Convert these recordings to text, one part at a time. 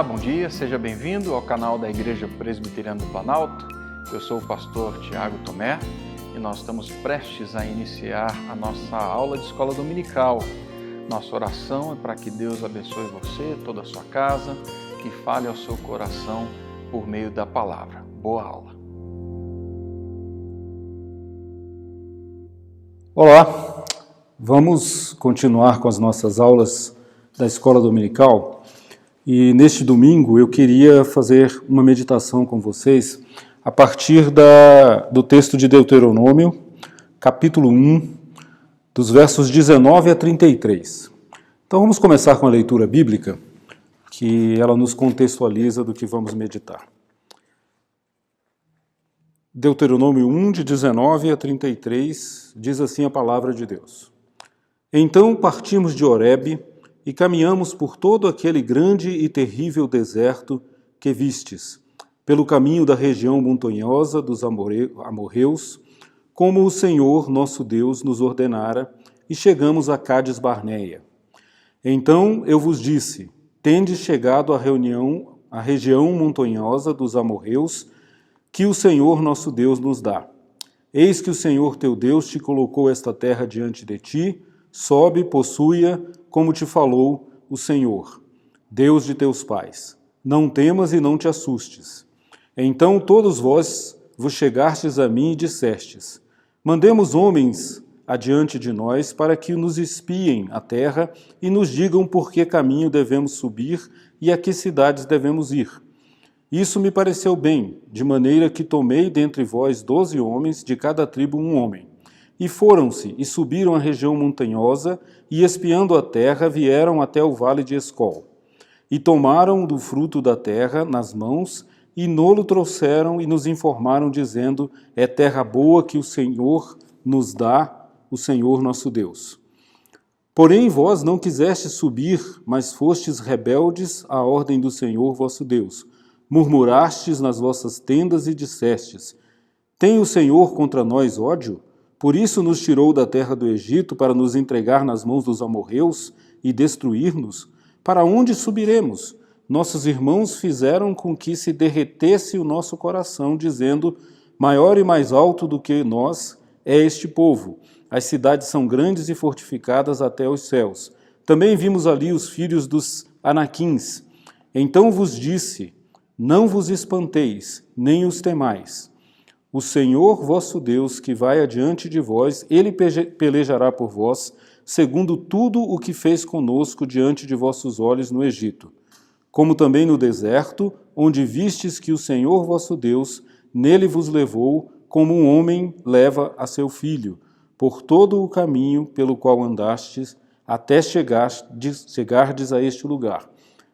Olá, bom dia, seja bem-vindo ao canal da Igreja Presbiteriana do Planalto. Eu sou o pastor Tiago Tomé e nós estamos prestes a iniciar a nossa aula de escola dominical. Nossa oração é para que Deus abençoe você, toda a sua casa, que fale ao seu coração por meio da palavra. Boa aula. Olá, vamos continuar com as nossas aulas da escola dominical. E neste domingo eu queria fazer uma meditação com vocês a partir do texto de Deuteronômio, capítulo 1, dos versos 19 a 33. Então vamos começar com a leitura bíblica, que ela nos contextualiza do que vamos meditar. Deuteronômio 1, de 19 a 33, diz assim a palavra de Deus. Então partimos de Horebe e caminhamos por todo aquele grande e terrível deserto que vistes, pelo caminho da região montanhosa dos amorreus, como o Senhor nosso Deus nos ordenara, e chegamos a Cádiz Barneia. Então eu vos disse, tendes chegado à região montanhosa dos amorreus, que o Senhor nosso Deus nos dá. Eis que o Senhor teu Deus te colocou esta terra diante de ti, sobe, possui-a, como te falou o Senhor, Deus de teus pais. Não temas e não te assustes. Então todos vós vos chegastes a mim e dissestes, mandemos homens adiante de nós para que nos espiem a terra e nos digam por que caminho devemos subir e a que cidades devemos ir. Isso me pareceu bem, de maneira que tomei dentre vós 12 homens, de cada tribo um homem. E foram-se e subiram a região montanhosa, e espiando a terra, vieram até o vale de Escol. E tomaram do fruto da terra nas mãos, e nolo trouxeram e nos informaram, dizendo, é terra boa que o Senhor nos dá, o Senhor nosso Deus. Porém vós não quisestes subir, mas fostes rebeldes à ordem do Senhor vosso Deus. Murmurastes nas vossas tendas e dissestes, tem o Senhor contra nós ódio? Por isso nos tirou da terra do Egito para nos entregar nas mãos dos amorreus e destruir-nos? Para onde subiremos? Nossos irmãos fizeram com que se derretesse o nosso coração, dizendo, maior e mais alto do que nós é este povo. As cidades são grandes e fortificadas até os céus. Também vimos ali os filhos dos Anaquins. Então vos disse, não vos espanteis, nem os temais. O Senhor vosso Deus, que vai adiante de vós, ele pelejará por vós, segundo tudo o que fez conosco diante de vossos olhos no Egito. Como também no deserto, onde vistes que o Senhor vosso Deus nele vos levou, como um homem leva a seu filho, por todo o caminho pelo qual andastes, até chegardes a este lugar.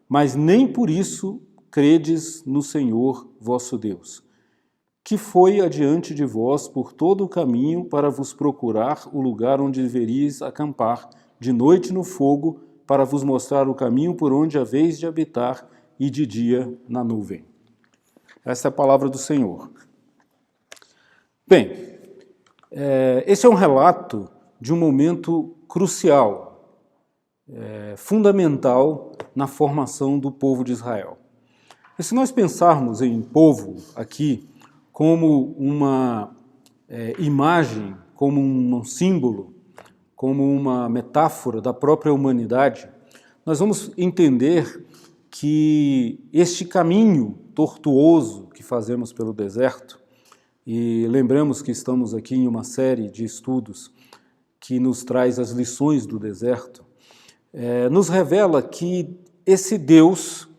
Mas nem por isso credes no Senhor vosso Deus, que foi adiante de vós por todo o caminho para vos procurar o lugar onde deveríeis acampar, de noite no fogo, para vos mostrar o caminho por onde haveis de habitar, e de dia na nuvem. Essa é a palavra do Senhor. Bem, esse é um relato de um momento crucial, fundamental na formação do povo de Israel. E se nós pensarmos em povo aqui, como uma imagem, como um símbolo, como uma metáfora da própria humanidade, nós vamos entender que este caminho tortuoso que fazemos pelo deserto, e lembramos que estamos aqui em uma série de estudos que nos traz as lições do deserto, nos revela que esse Deus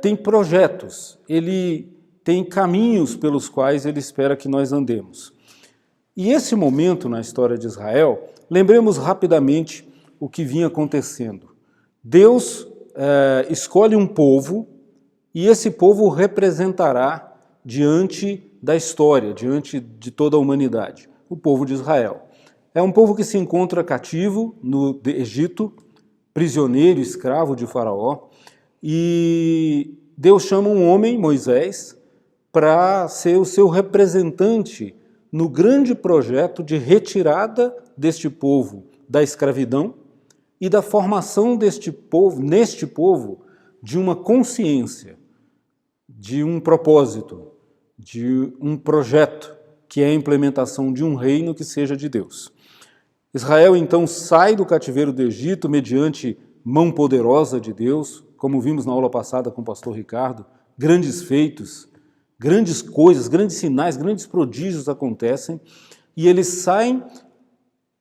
tem projetos, ele tem caminhos pelos quais ele espera que nós andemos. E esse momento na história de Israel, lembremos rapidamente o que vinha acontecendo. Deus escolhe um povo e esse povo representará diante da história, diante de toda a humanidade, o povo de Israel. É um povo que se encontra cativo no Egito, prisioneiro, escravo de Faraó, e Deus chama um homem, Moisés, para ser o seu representante no grande projeto de retirada deste povo da escravidão e da formação deste povo, neste povo, de uma consciência, de um propósito, de um projeto, que é a implementação de um reino que seja de Deus. Israel, então, sai do cativeiro do Egito mediante mão poderosa de Deus, como vimos na aula passada com o pastor Ricardo, grandes feitos, grandes coisas, grandes sinais, grandes prodígios acontecem, e eles saem,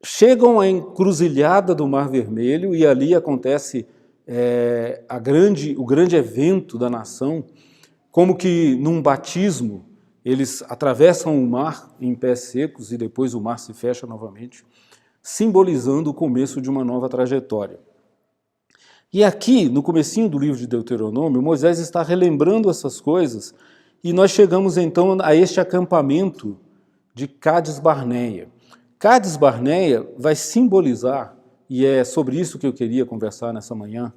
chegam à encruzilhada do Mar Vermelho, e ali acontece o grande evento da nação, como que num batismo, eles atravessam o mar em pés secos e depois o mar se fecha novamente, simbolizando o começo de uma nova trajetória. E aqui, no comecinho do livro de Deuteronômio, Moisés está relembrando essas coisas e nós chegamos então a este acampamento de Cades Barneia. Cades Barneia vai simbolizar, e é sobre isso que eu queria conversar nessa manhã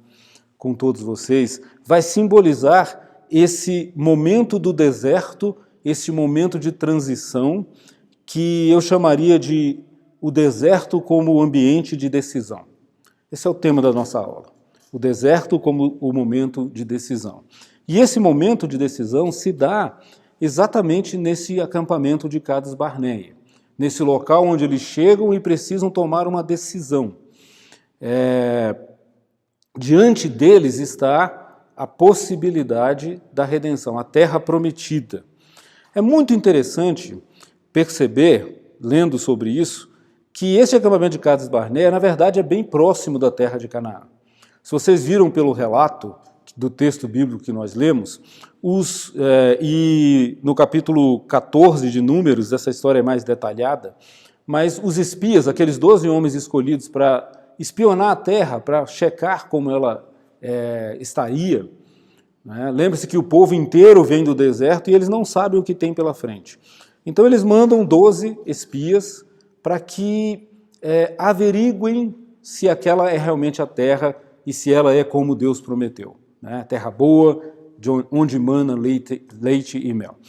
com todos vocês, vai simbolizar esse momento do deserto, esse momento de transição, que eu chamaria de o deserto como ambiente de decisão. Esse é o tema da nossa aula. O deserto como o momento de decisão. E esse momento de decisão se dá exatamente nesse acampamento de Cades Barneia, nesse local onde eles chegam e precisam tomar uma decisão. Diante deles está a possibilidade da redenção, a terra prometida. É muito interessante perceber, lendo sobre isso, que esse acampamento de Cades Barneia, na verdade, é bem próximo da terra de Canaã. Se vocês viram pelo relato do texto bíblico que nós lemos, e no capítulo 14 de Números, essa história é mais detalhada, mas os espias, aqueles 12 homens escolhidos para espionar a terra, para checar como ela estaria, né? Lembre-se que o povo inteiro vem do deserto e eles não sabem o que tem pela frente. Então eles mandam 12 espias para que averiguem se aquela é realmente a terra e se ela é como Deus prometeu, né? Terra boa, onde mana leite e mel.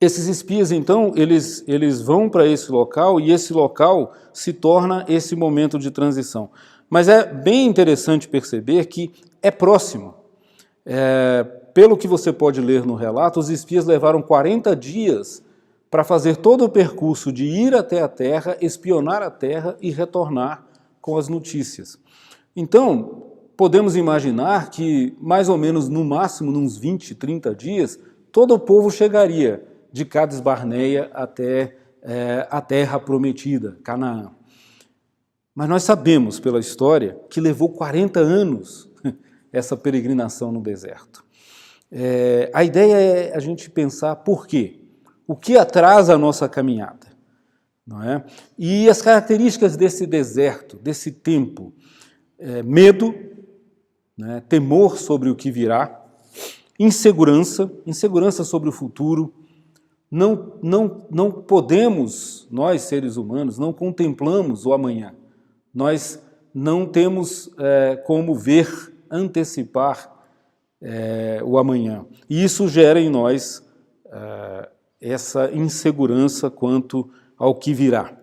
Esses espias, então, eles vão para esse local e esse local se torna esse momento de transição. Mas é bem interessante perceber que é próximo. Pelo que você pode ler no relato, os espias levaram 40 dias para fazer todo o percurso de ir até a terra, espionar a terra e retornar com as notícias. Então, podemos imaginar que, mais ou menos, no máximo, uns 20, 30 dias, todo o povo chegaria de Cades Barneia até a terra prometida, Canaã. Mas nós sabemos, pela história, que levou 40 anos essa peregrinação no deserto. A ideia é a gente pensar por quê? O que atrasa a nossa caminhada? Não é? E as características desse deserto, desse tempo, medo, né, temor sobre o que virá, insegurança sobre o futuro. Não podemos, nós seres humanos, não contemplamos o amanhã. Nós não temos como ver, antecipar o amanhã. E isso gera em nós essa insegurança quanto ao que virá.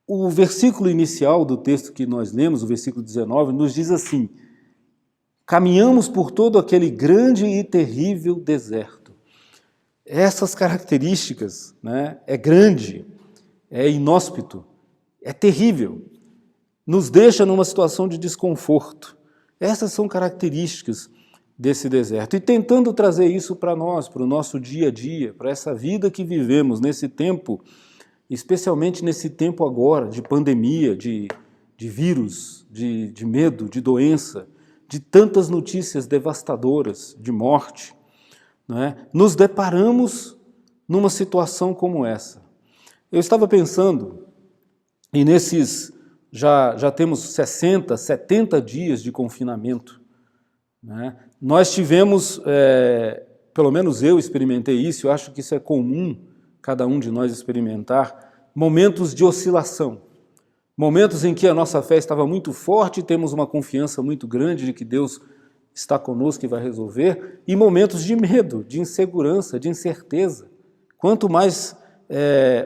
O versículo inicial do texto que nós lemos, o versículo 19, nos diz assim: caminhamos por todo aquele grande e terrível deserto. Essas características, né, é grande, é inóspito, é terrível, nos deixa numa situação de desconforto. Essas são características desse deserto. E tentando trazer isso para nós, para o nosso dia a dia, para essa vida que vivemos nesse tempo, especialmente nesse tempo agora de pandemia, de vírus, de medo, de doença, de tantas notícias devastadoras, de morte, não é? Nos deparamos numa situação como essa. Eu estava pensando, e nesses já temos 60, 70 dias de confinamento, né? Nós tivemos, pelo menos eu experimentei isso, eu acho que isso é comum, cada um de nós experimentar, momentos de oscilação, momentos em que a nossa fé estava muito forte, temos uma confiança muito grande de que Deus está conosco e vai resolver, e momentos de medo, de insegurança, de incerteza. Quanto mais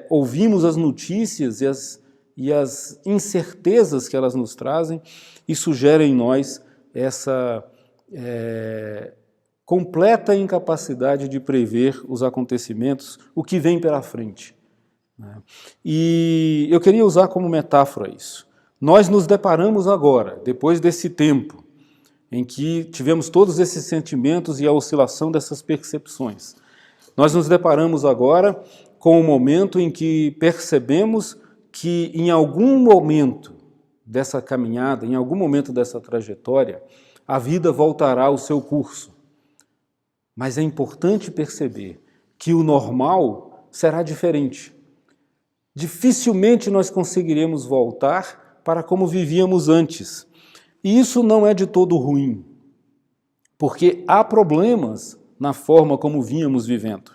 ouvimos as notícias e as incertezas que elas nos trazem, isso gera em nós essa completa incapacidade de prever os acontecimentos, o que vem pela frente. E eu queria usar como metáfora isso. Nós nos deparamos agora, depois desse tempo, em que tivemos todos esses sentimentos e a oscilação dessas percepções. Nós nos deparamos agora com o momento em que percebemos que em algum momento dessa caminhada, em algum momento dessa trajetória, a vida voltará ao seu curso. Mas é importante perceber que o normal será diferente. Dificilmente nós conseguiremos voltar para como vivíamos antes. E isso não é de todo ruim, porque há problemas na forma como vínhamos vivendo.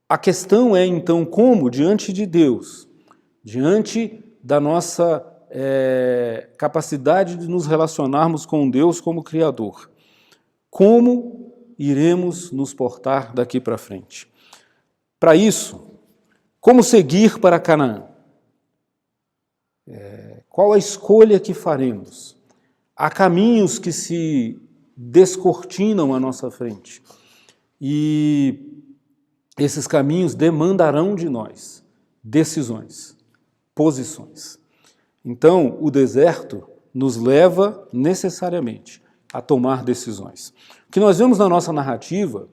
A questão é, então, como, diante de Deus, diante da nossa capacidade de nos relacionarmos com Deus como Criador, como iremos nos portar daqui para frente? Para isso, como seguir para Canaã? Qual a escolha que faremos? Há caminhos que se descortinam à nossa frente. E esses caminhos demandarão de nós decisões, posições. Então, o deserto nos leva necessariamente a tomar decisões. O que nós vemos na nossa narrativa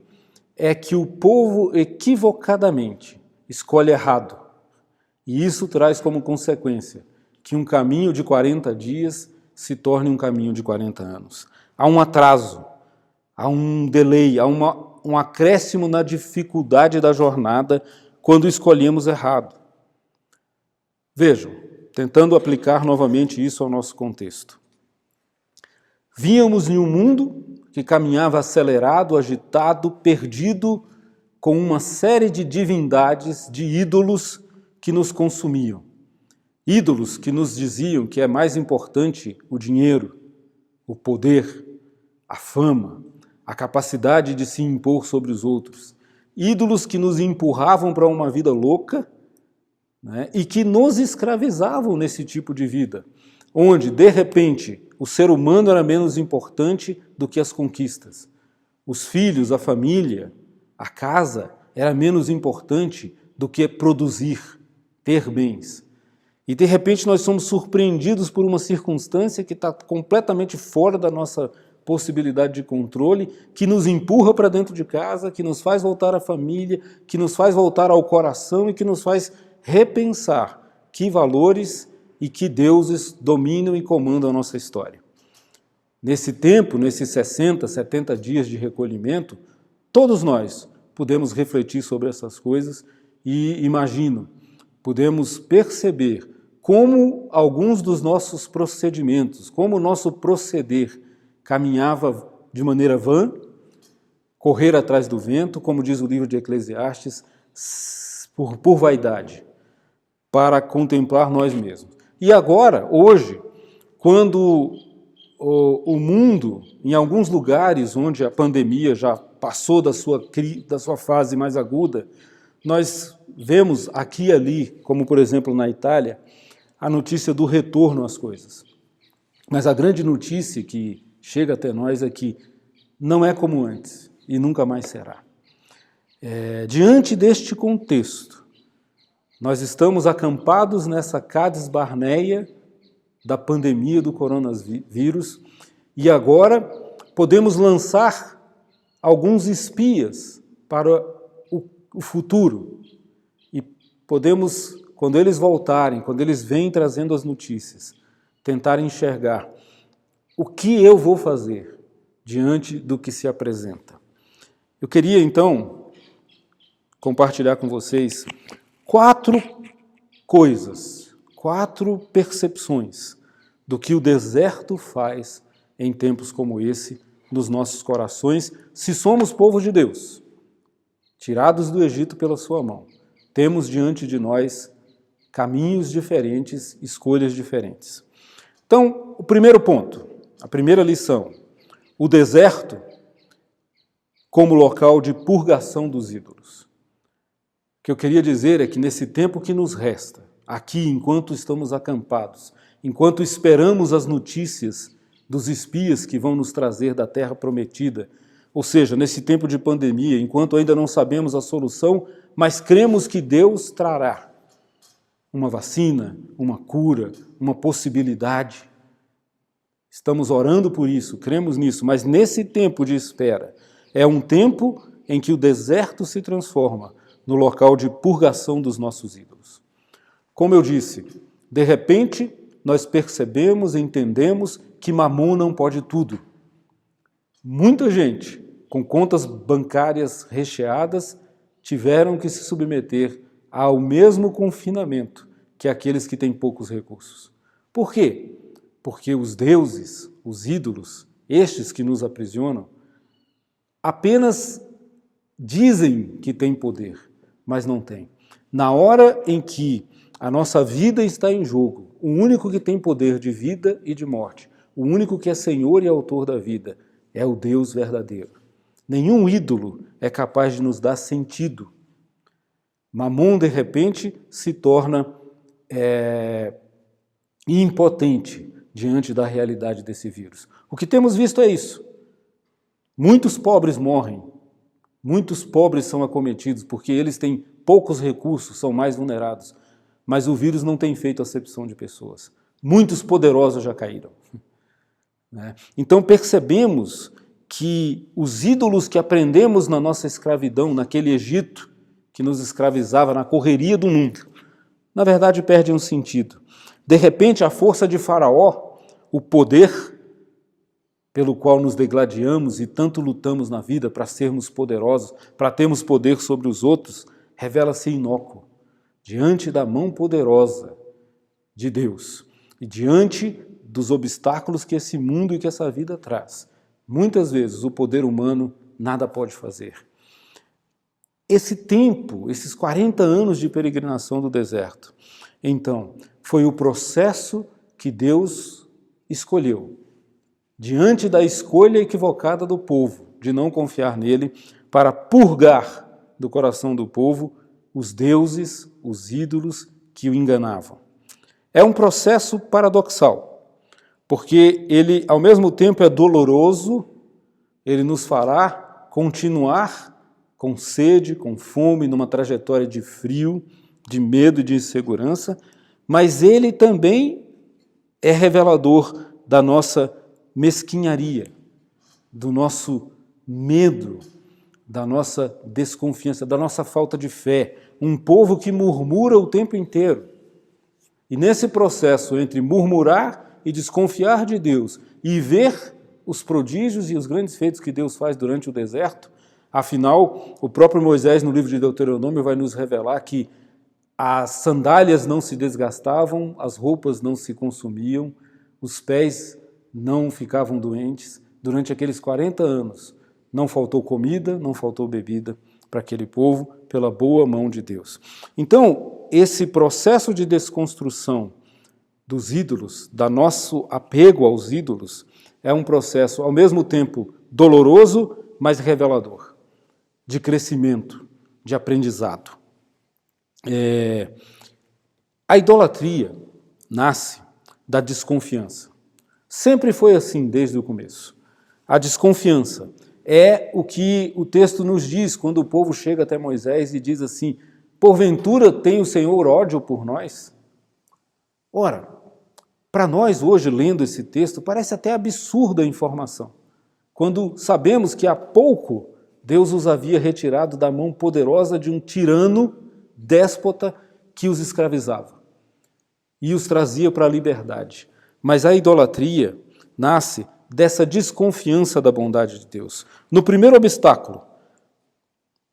é que o povo equivocadamente escolhe errado. E isso traz como consequência que um caminho de 40 dias se torne um caminho de 40 anos. Há um atraso, há um delay, há um acréscimo na dificuldade da jornada quando escolhemos errado. Vejam, tentando aplicar novamente isso ao nosso contexto. Vínhamos em um mundo que caminhava acelerado, agitado, perdido, com uma série de divindades, de ídolos que nos consumiam. Ídolos que nos diziam que é mais importante o dinheiro, o poder, a fama, a capacidade de se impor sobre os outros. Ídolos que nos empurravam para uma vida louca, né, e que nos escravizavam nesse tipo de vida, onde, de repente, o ser humano era menos importante do que as conquistas. Os filhos, a família, a casa era menos importante do que produzir, ter bens. E, de repente, nós somos surpreendidos por uma circunstância que está completamente fora da nossa possibilidade de controle, que nos empurra para dentro de casa, que nos faz voltar à família, que nos faz voltar ao coração e que nos faz repensar que valores e que deuses dominam e comandam a nossa história. Nesse tempo, nesses 60, 70 dias de recolhimento, todos nós podemos refletir sobre essas coisas e, imagino, podemos perceber como alguns dos nossos procedimentos, como o nosso proceder caminhava de maneira vã, correr atrás do vento, como diz o livro de Eclesiastes, por vaidade, para contemplar nós mesmos. E agora, hoje, quando o mundo, em alguns lugares onde a pandemia já passou da sua fase mais aguda, nós vemos aqui e ali, como por exemplo na Itália, a notícia do retorno às coisas. Mas a grande notícia que chega até nós é que não é como antes e nunca mais será. Diante deste contexto, nós estamos acampados nessa Cades Barneia da pandemia do coronavírus e agora podemos lançar alguns espias para o futuro e podemos, quando eles voltarem, quando eles vêm trazendo as notícias, tentar enxergar o que eu vou fazer diante do que se apresenta. Eu queria, então, compartilhar com vocês 4 coisas, 4 percepções do que o deserto faz em tempos como esse, nos nossos corações, se somos povo de Deus, tirados do Egito pela sua mão. Temos diante de nós caminhos diferentes, escolhas diferentes. Então, o primeiro ponto, a primeira lição, o deserto como local de purgação dos ídolos. que eu queria dizer é que nesse tempo que nos resta, aqui enquanto estamos acampados, enquanto esperamos as notícias dos espias que vão nos trazer da terra prometida, ou seja, nesse tempo de pandemia, enquanto ainda não sabemos a solução, mas cremos que Deus trará uma vacina, uma cura, uma possibilidade. Estamos orando por isso, cremos nisso, mas nesse tempo de espera, é um tempo em que o deserto se transforma no local de purgação dos nossos ídolos. Como eu disse, de repente nós percebemos e entendemos que Mamon não pode tudo. Muita gente, com contas bancárias recheadas, tiveram que se submeter ao mesmo confinamento que aqueles que têm poucos recursos. Por quê? Porque os deuses, os ídolos, estes que nos aprisionam, apenas dizem que têm poder, mas não têm. Na hora em que a nossa vida está em jogo, o único que tem poder de vida e de morte, o único que é Senhor e autor da vida, é o Deus verdadeiro. Nenhum ídolo é capaz de nos dar sentido. Mamon, de repente, se torna impotente diante da realidade desse vírus. O que temos visto é isso. Muitos pobres morrem, muitos pobres são acometidos porque eles têm poucos recursos, são mais vulnerados. Mas o vírus não tem feito acepção de pessoas. Muitos poderosos já caíram. Então percebemos que os ídolos que aprendemos na nossa escravidão, naquele Egito que nos escravizava na correria do mundo, na verdade perdem um sentido. De repente a força de Faraó, o poder pelo qual nos degladiamos e tanto lutamos na vida para sermos poderosos, para termos poder sobre os outros, revela-se inócuo diante da mão poderosa de Deus e diante dos obstáculos que esse mundo e que essa vida traz. Muitas vezes o poder humano nada pode fazer. Esse tempo, esses 40 anos de peregrinação do deserto, então, foi o processo que Deus escolheu, diante da escolha equivocada do povo, de não confiar nele, para purgar do coração do povo os deuses, os ídolos que o enganavam. É um processo paradoxal, porque ele, ao mesmo tempo, é doloroso, ele nos fará continuar com sede, com fome, numa trajetória de frio, de medo e de insegurança, mas ele também é revelador da nossa mesquinharia, do nosso medo, da nossa desconfiança, da nossa falta de fé. Um povo que murmura o tempo inteiro. E nesse processo entre murmurar e desconfiar de Deus e ver os prodígios e os grandes feitos que Deus faz durante o deserto, afinal, o próprio Moisés, no livro de Deuteronômio, vai nos revelar que as sandálias não se desgastavam, as roupas não se consumiam, os pés não ficavam doentes. Durante aqueles 40 anos, não faltou comida, não faltou bebida para aquele povo, pela boa mão de Deus. Então, esse processo de desconstrução dos ídolos, do nosso apego aos ídolos, é um processo, ao mesmo tempo, doloroso, mas revelador, de crescimento, de aprendizado. A idolatria nasce da desconfiança. Sempre foi assim desde o começo. A desconfiança é o que o texto nos diz quando o povo chega até Moisés e diz assim: porventura tem o Senhor ódio por nós? Ora, para nós hoje, lendo esse texto, parece até absurda a informação, quando sabemos que há pouco Deus os havia retirado da mão poderosa de um tirano déspota que os escravizava e os trazia para a liberdade. Mas a idolatria nasce dessa desconfiança da bondade de Deus. No primeiro obstáculo,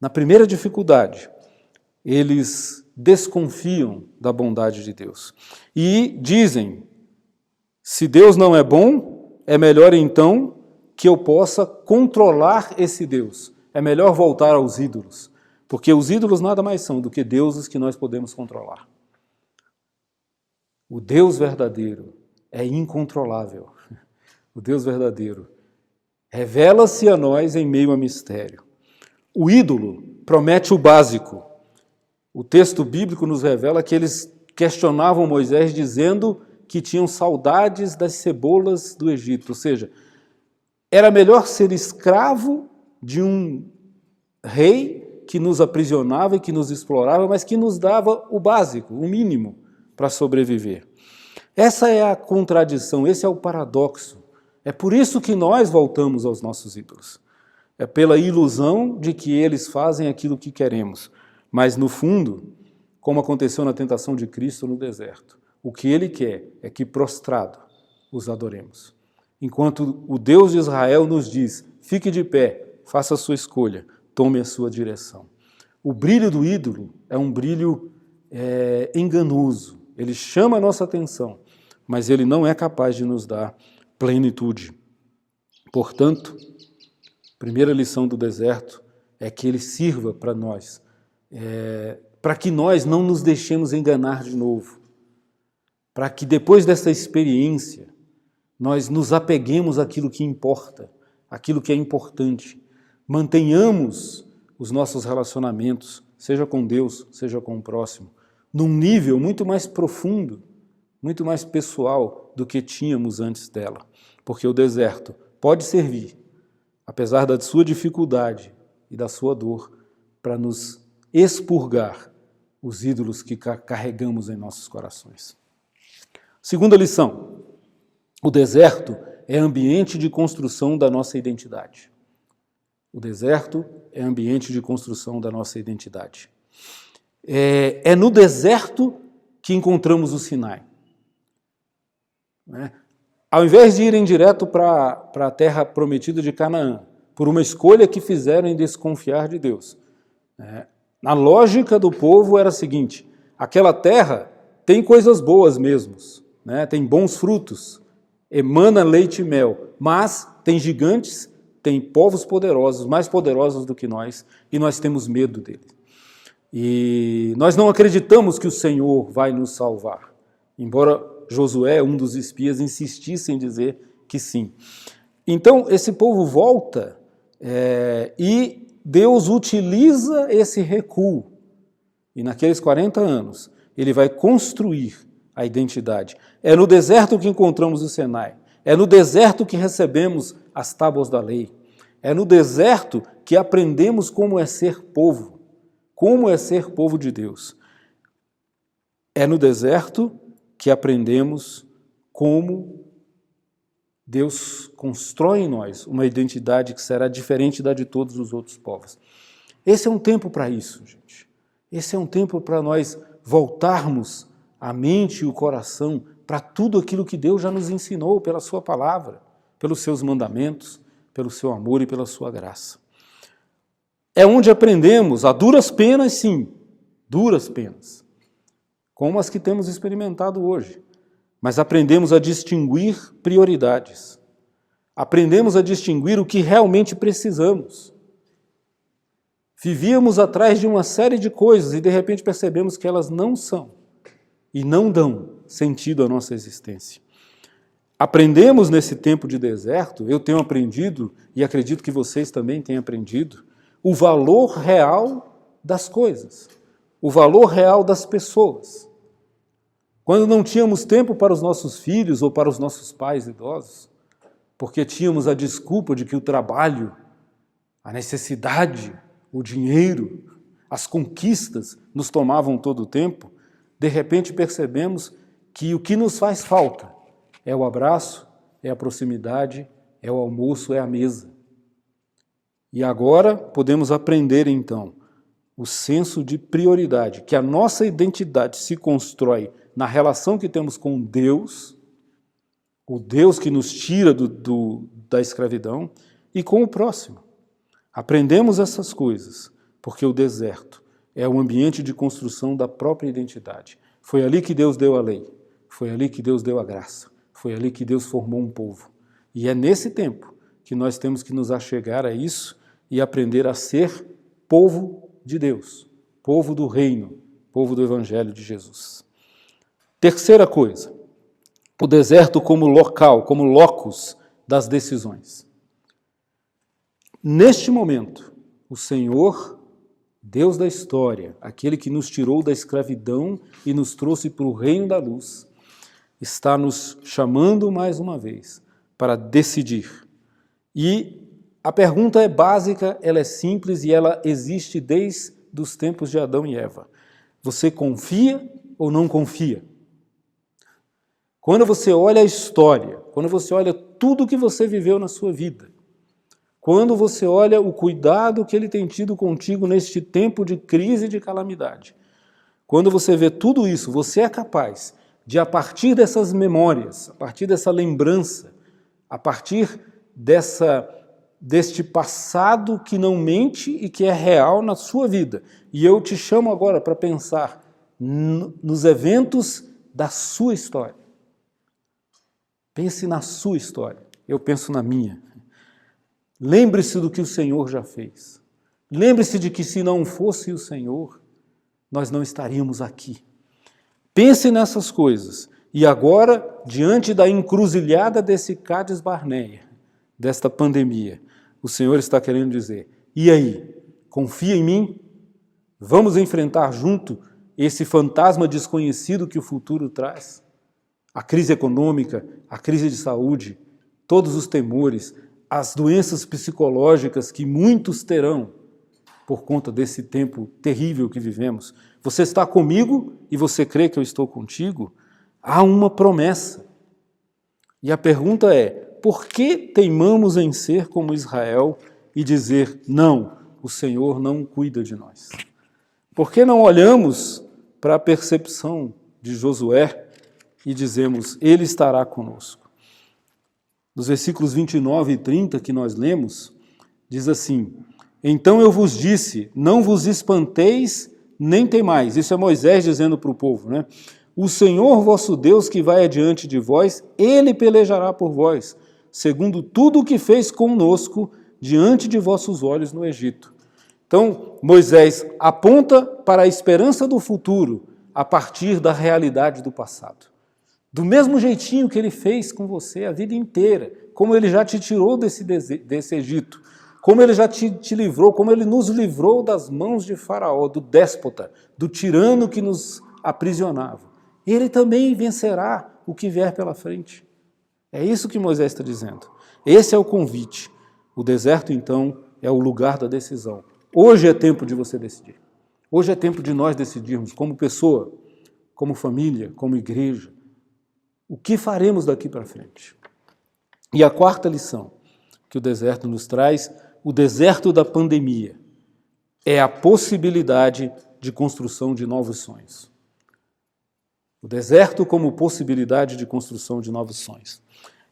na primeira dificuldade, eles desconfiam da bondade de Deus e dizem: se Deus não é bom, é melhor então que eu possa controlar esse Deus. É melhor voltar aos ídolos, porque os ídolos nada mais são do que deuses que nós podemos controlar. O Deus verdadeiro é incontrolável. O Deus verdadeiro revela-se a nós em meio a mistério. O ídolo promete o básico. O texto bíblico nos revela que eles questionavam Moisés dizendo que tinham saudades das cebolas do Egito, ou seja, era melhor ser escravo de um rei que nos aprisionava e que nos explorava, mas que nos dava o básico, o mínimo para sobreviver. Essa é a contradição, esse é o paradoxo. É por isso que nós voltamos aos nossos ídolos. É pela ilusão de que eles fazem aquilo que queremos. Mas, no fundo, como aconteceu na tentação de Cristo no deserto, o que ele quer é que, prostrado, os adoremos. Enquanto o Deus de Israel nos diz, fique de pé, faça a sua escolha, tome a sua direção. O brilho do ídolo é um brilho enganoso. Ele chama a nossa atenção, mas ele não é capaz de nos dar plenitude. Portanto, a primeira lição do deserto é que ele sirva para nós, para que nós não nos deixemos enganar de novo, para que depois dessa experiência nós nos apeguemos àquilo que importa, àquilo que é importante, mantenhamos os nossos relacionamentos, seja com Deus, seja com o próximo, num nível muito mais profundo, muito mais pessoal do que tínhamos antes dela. Porque o deserto pode servir, apesar da sua dificuldade e da sua dor, para nos expurgar os ídolos que carregamos em nossos corações. Segunda lição, o deserto é ambiente de construção da nossa identidade. O deserto é ambiente de construção da nossa identidade. É no deserto que encontramos o Sinai. Ao invés de irem direto para a terra prometida de Canaã, por uma escolha que fizeram em desconfiar de Deus, a lógica do povo era a seguinte, aquela terra tem coisas boas mesmo, tem bons frutos, emana leite e mel, mas tem gigantes, tem povos poderosos, mais poderosos do que nós, e nós temos medo deles. E nós não acreditamos que o Senhor vai nos salvar, embora Josué, um dos espias, insistisse em dizer que sim. Então, esse povo volta e Deus utiliza esse recuo. E naqueles 40 anos, ele vai construir a identidade. É no deserto que encontramos o Sinai. É no deserto que recebemos as tábuas da lei. É no deserto que aprendemos como é ser povo. Como é ser povo de Deus. É no deserto que aprendemos como Deus constrói em nós uma identidade que será diferente da de todos os outros povos. Esse é um tempo para isso, gente. Esse é um tempo para nós voltarmos a mente e o coração para tudo aquilo que Deus já nos ensinou pela sua palavra, pelos seus mandamentos, pelo seu amor e pela sua graça. É onde aprendemos, a duras penas, sim, duras penas, como as que temos experimentado hoje. Mas aprendemos a distinguir prioridades. Aprendemos a distinguir o que realmente precisamos. Vivíamos atrás de uma série de coisas e de repente percebemos que elas não são e não dão sentido à nossa existência. Aprendemos nesse tempo de deserto, eu tenho aprendido, e acredito que vocês também têm aprendido, o valor real das coisas, o valor real das pessoas. Quando não tínhamos tempo para os nossos filhos ou para os nossos pais idosos, porque tínhamos a desculpa de que o trabalho, a necessidade, o dinheiro, as conquistas nos tomavam todo o tempo, de repente percebemos que o que nos faz falta é o abraço, é a proximidade, é o almoço, é a mesa. E agora podemos aprender, então, o senso de prioridade, que a nossa identidade se constrói na relação que temos com Deus, o Deus que nos tira da escravidão, e com o próximo. Aprendemos essas coisas, porque o deserto é um ambiente de construção da própria identidade. Foi ali que Deus deu a lei, foi ali que Deus deu a graça, foi ali que Deus formou um povo. E é nesse tempo que nós temos que nos achegar a isso e aprender a ser povo de Deus, povo do reino, povo do Evangelho de Jesus. Terceira coisa, o deserto como local, como locus das decisões. Neste momento, o Senhor Deus da história, aquele que nos tirou da escravidão e nos trouxe para o reino da luz, está nos chamando mais uma vez para decidir. E a pergunta é básica, ela é simples e ela existe desde os tempos de Adão e Eva. Você confia ou não confia? Quando você olha a história, quando você olha tudo que você viveu na sua vida, quando você olha o cuidado que Ele tem tido contigo neste tempo de crise e de calamidade, quando você vê tudo isso, você é capaz de, a partir dessas memórias, a partir dessa lembrança, a partir deste passado que não mente e que é real na sua vida. E eu te chamo agora para pensar nos eventos da sua história. Pense na sua história, eu penso na minha. Lembre-se do que o Senhor já fez. Lembre-se de que se não fosse o Senhor, nós não estaríamos aqui. Pense nessas coisas. E agora, diante da encruzilhada desse Cádiz Barneia, desta pandemia, o Senhor está querendo dizer, e aí, confia em mim? Vamos enfrentar junto esse fantasma desconhecido que o futuro traz? A crise econômica, a crise de saúde, todos os temores, as doenças psicológicas que muitos terão por conta desse tempo terrível que vivemos. Você está comigo e você crê que eu estou contigo? Há uma promessa. E a pergunta é, por que teimamos em ser como Israel e dizer, não, o Senhor não cuida de nós? Por que não olhamos para a percepção de Josué e dizemos, Ele estará conosco? Nos versículos 29 e 30 que nós lemos, diz assim, então eu vos disse, não vos espanteis nem temais. Isso é Moisés dizendo para o povo, né? O Senhor vosso Deus que vai adiante de vós, Ele pelejará por vós, segundo tudo o que fez conosco diante de vossos olhos no Egito. Então, Moisés aponta para a esperança do futuro a partir da realidade do passado. Do mesmo jeitinho que Ele fez com você a vida inteira, como Ele já te tirou desse Egito, como Ele já te livrou, como Ele nos livrou das mãos de Faraó, do déspota, do tirano que nos aprisionava. Ele também vencerá o que vier pela frente. É isso que Moisés está dizendo. Esse é o convite. O deserto, então, é o lugar da decisão. Hoje é tempo de você decidir. Hoje é tempo de nós decidirmos, como pessoa, como família, como igreja, o que faremos daqui para frente. E a quarta lição que o deserto nos traz, o deserto da pandemia, é a possibilidade de construção de novos sonhos. O deserto como possibilidade de construção de novos sonhos.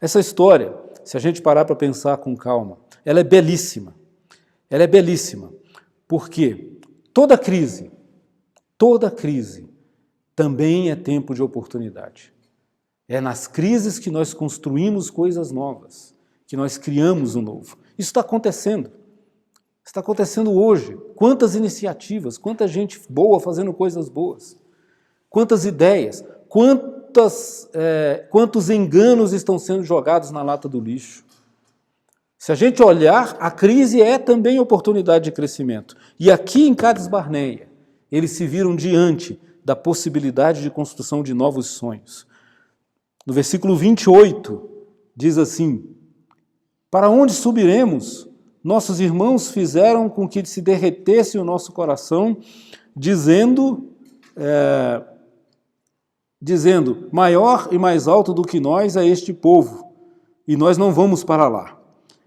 Essa história, se a gente parar para pensar com calma, ela é belíssima. Ela é belíssima, porque toda crise também é tempo de oportunidade. É nas crises que nós construímos coisas novas, que nós criamos um novo. Isso está acontecendo. Está acontecendo hoje. Quantas iniciativas, quanta gente boa fazendo coisas boas. Quantas ideias, quantos enganos estão sendo jogados na lata do lixo. Se a gente olhar, a crise é também oportunidade de crescimento. E aqui em Cádiz Barneia, eles se viram diante da possibilidade de construção de novos sonhos. No versículo 28, diz assim, para onde subiremos? Nossos irmãos fizeram com que se derretesse o nosso coração, dizendo, maior e mais alto do que nós é este povo, e nós não vamos para lá.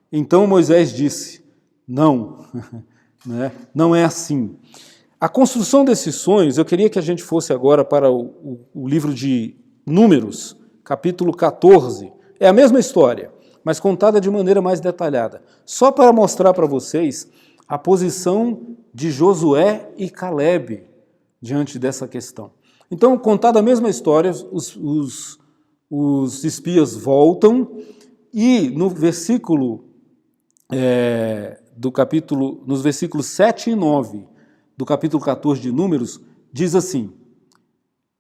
Então Moisés disse, não, não é assim. A construção desses sonhos, eu queria que a gente fosse agora para o livro de Números, capítulo 14. É a mesma história, mas contada de maneira mais detalhada. Só para mostrar para vocês a posição de Josué e Calebe diante dessa questão. Então, contada a mesma história, os espias voltam e no versículo nos versículos 7 e 9 do capítulo 14 de Números, diz assim,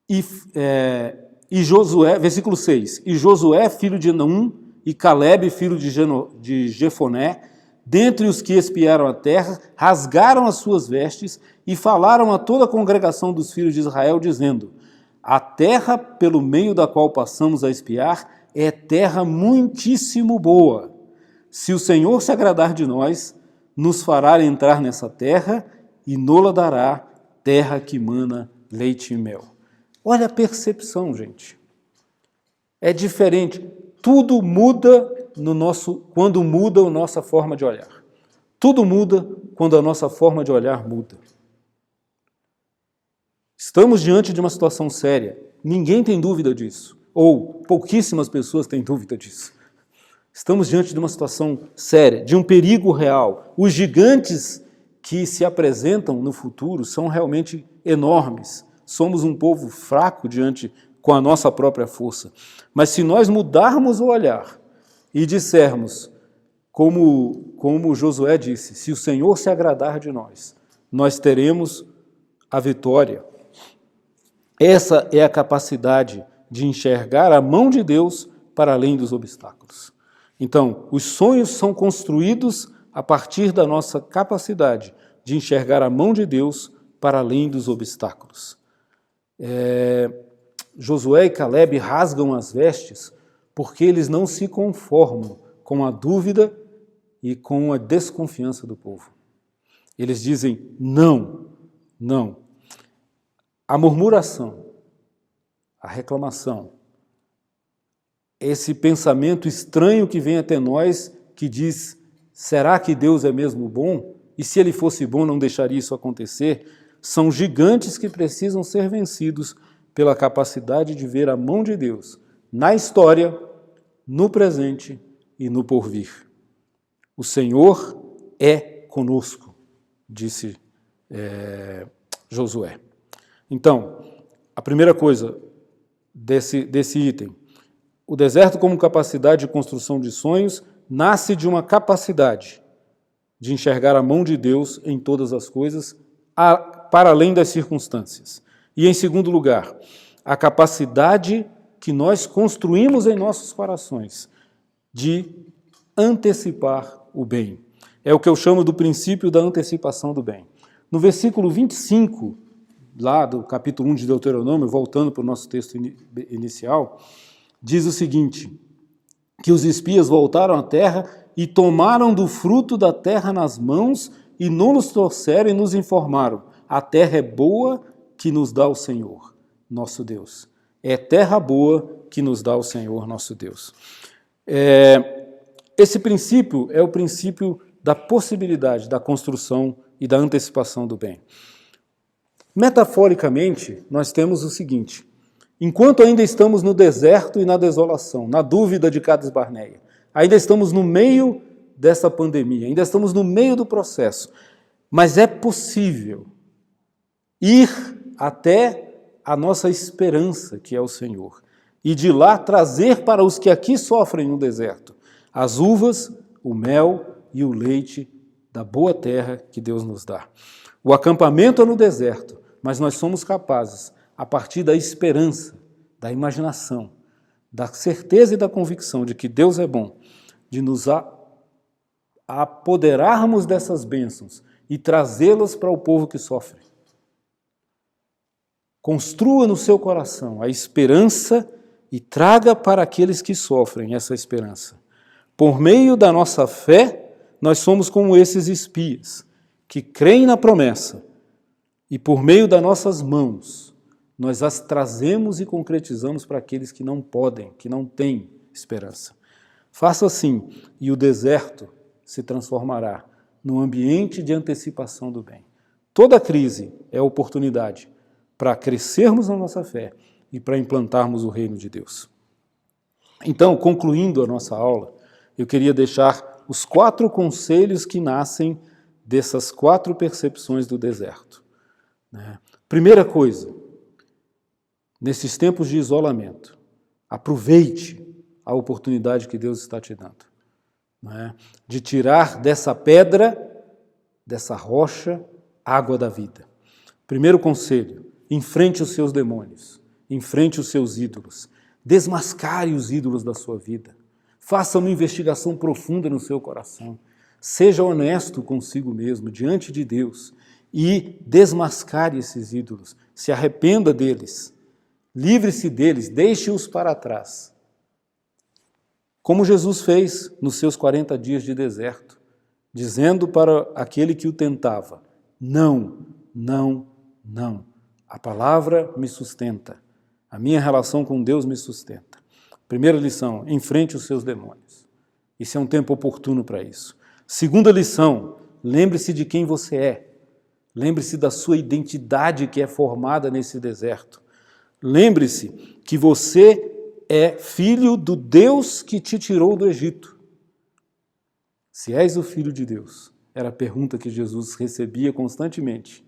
e Josué, versículo 6, e Josué, filho de Num, e Calebe, filho de Jefoné, dentre os que espiaram a terra, rasgaram as suas vestes e falaram a toda a congregação dos filhos de Israel, dizendo: a terra pelo meio da qual passamos a espiar é terra muitíssimo boa. Se o Senhor se agradar de nós, nos fará entrar nessa terra e nola dará, terra que mana leite e mel. Olha a percepção, gente. É diferente. Tudo muda quando muda a nossa forma de olhar. Tudo muda quando a nossa forma de olhar muda. Estamos diante de uma situação séria. Ninguém tem dúvida disso. Ou pouquíssimas pessoas têm dúvida disso. Estamos diante de uma situação séria, de um perigo real. Os gigantes que se apresentam no futuro são realmente enormes. Somos um povo fraco com a nossa própria força. Mas se nós mudarmos o olhar e dissermos, como Josué disse, se o Senhor se agradar de nós, nós teremos a vitória. Essa é a capacidade de enxergar a mão de Deus para além dos obstáculos. Então, os sonhos são construídos a partir da nossa capacidade de enxergar a mão de Deus para além dos obstáculos. Josué e Caleb rasgam as vestes porque eles não se conformam com a dúvida e com a desconfiança do povo. Eles dizem não, não. A murmuração, a reclamação, esse pensamento estranho que vem até nós, que diz, será que Deus é mesmo bom? E se Ele fosse bom, não deixaria isso acontecer? São gigantes que precisam ser vencidos pela capacidade de ver a mão de Deus na história, no presente e no porvir. O Senhor é conosco, disse Josué. Então, a primeira coisa desse item, o deserto como capacidade de construção de sonhos nasce de uma capacidade de enxergar a mão de Deus em todas as coisas, para além das circunstâncias. E, em segundo lugar, a capacidade que nós construímos em nossos corações de antecipar o bem. É o que eu chamo do princípio da antecipação do bem. No versículo 25, lá do capítulo 1 de Deuteronômio, voltando para o nosso texto inicial, diz o seguinte, que os espias voltaram à terra e tomaram do fruto da terra nas mãos e não nos trouxeram e nos informaram, a terra é boa que nos dá o Senhor, nosso Deus. É terra boa que nos dá o Senhor, nosso Deus. Esse princípio é o princípio da possibilidade da construção e da antecipação do bem. Metaforicamente, nós temos o seguinte, enquanto ainda estamos no deserto e na desolação, na dúvida de Cades Barneia, ainda estamos no meio dessa pandemia, ainda estamos no meio do processo, mas é possível ir até a nossa esperança, que é o Senhor, e de lá trazer para os que aqui sofrem no deserto as uvas, o mel e o leite da boa terra que Deus nos dá. O acampamento é no deserto, mas nós somos capazes, a partir da esperança, da imaginação, da certeza e da convicção de que Deus é bom, de nos apoderarmos dessas bênçãos e trazê-las para o povo que sofre. Construa no seu coração a esperança e traga para aqueles que sofrem essa esperança. Por meio da nossa fé, nós somos como esses espias, que creem na promessa, e por meio das nossas mãos, nós as trazemos e concretizamos para aqueles que não podem, que não têm esperança. Faça assim, e o deserto se transformará num ambiente de antecipação do bem. Toda crise é oportunidade para crescermos na nossa fé e para implantarmos o reino de Deus. Então, concluindo a nossa aula, eu queria deixar os 4 conselhos que nascem dessas 4 percepções do deserto. Primeira coisa, nesses tempos de isolamento, aproveite a oportunidade que Deus está te dando, de tirar dessa pedra, dessa rocha, água da vida. Primeiro conselho, enfrente os seus demônios, enfrente os seus ídolos, desmascare os ídolos da sua vida, faça uma investigação profunda no seu coração, Seja honesto consigo mesmo, diante de Deus, e desmascare esses ídolos. Se arrependa deles. Livre-se deles, deixe-os para trás. Como Jesus fez nos seus 40 dias de deserto, dizendo para aquele que o tentava: não, não, não. A palavra me sustenta. A minha relação com Deus me sustenta. Primeira lição, enfrente os seus demônios. Esse é um tempo oportuno para isso. Segunda lição, lembre-se de quem você é. Lembre-se da sua identidade que é formada nesse deserto. Lembre-se que você é filho do Deus que te tirou do Egito. Se és o filho de Deus, era a pergunta que Jesus recebia constantemente.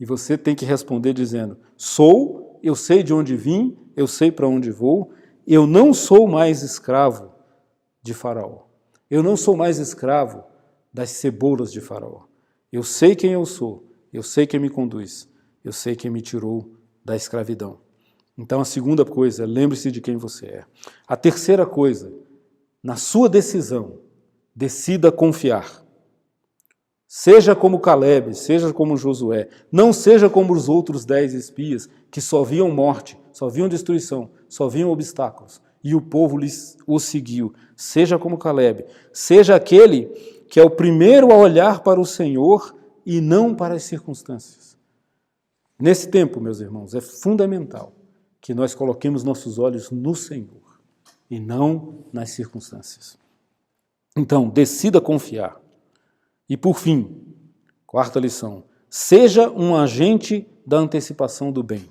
E você tem que responder dizendo: sou, eu sei de onde vim, eu sei para onde vou, eu não sou mais escravo de Faraó. Eu não sou mais escravo das cebolas de Faraó. Eu sei quem eu sou, eu sei quem me conduz, eu sei quem me tirou da escravidão. Então a segunda coisa, lembre-se de quem você é. A terceira coisa, na sua decisão, decida confiar. Seja como Caleb, seja como Josué, não seja como os outros 10 espias que só viam morte, só viam destruição, só viam obstáculos e o povo o seguiu. Seja como Caleb, seja aquele que é o primeiro a olhar para o Senhor e não para as circunstâncias. Nesse tempo, meus irmãos, é fundamental que nós coloquemos nossos olhos no Senhor e não nas circunstâncias. Então, decida confiar. E por fim, quarta lição, seja um agente da antecipação do bem.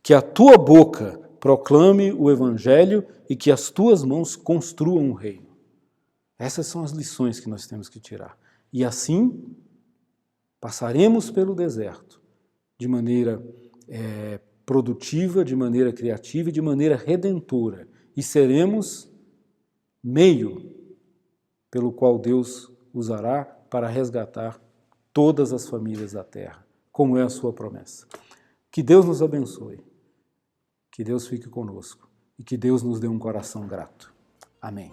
Que a tua boca proclame o Evangelho e que as tuas mãos construam o reino. Essas são as lições que nós temos que tirar. E assim, passaremos pelo deserto de maneira produtiva, de maneira criativa e de maneira redentora. E seremos meio pelo qual Deus usará para resgatar todas as famílias da terra, como é a sua promessa. Que Deus nos abençoe, que Deus fique conosco e que Deus nos dê um coração grato. Amém.